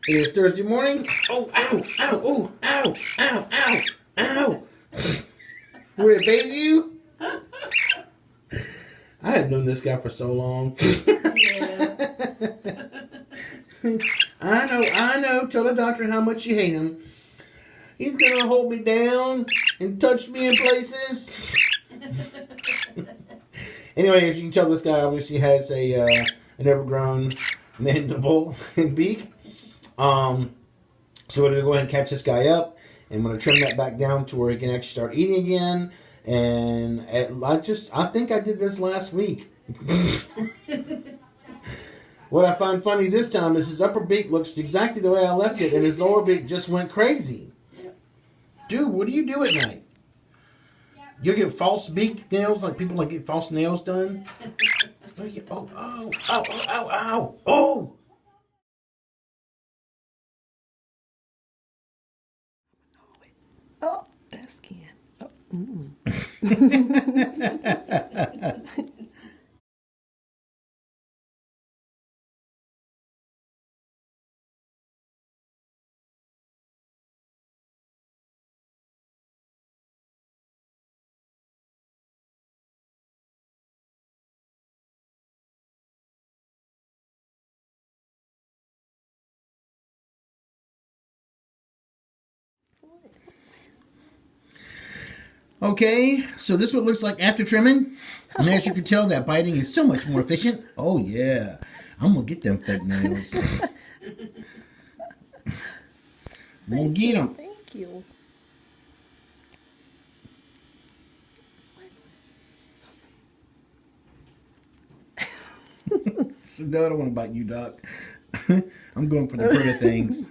It is Thursday morning. Oh, ow, ow, oh, ow, ow, ow, ow. We're at Bayview. I have known this guy for so long. Yeah. I know. Tell the doctor how much you hate him. He's gonna hold me down and touch me in places. Anyway, if you can tell, this guy obviously has an overgrown mandible and beak. So we're gonna go ahead and catch this guy up, and I'm gonna trim that back down to where he can actually start eating again. And I think I did this last week. What I find funny this time is his upper beak looks exactly the way I left it, and his lower beak just went crazy. Yep. Dude, what do you do at night? You get false beak nails, like people get false nails done? Oh, ow, ow, ow, ow, oh! Oh, that's Ken. Oh, Okay, so this is what it looks like after trimming. And as you can tell, that biting is so much more efficient. Oh, yeah. I'm going to get them fake nails. I'm going to get them. thank you. So, no, I don't want to bite you, Doc. I'm going for the pretty things.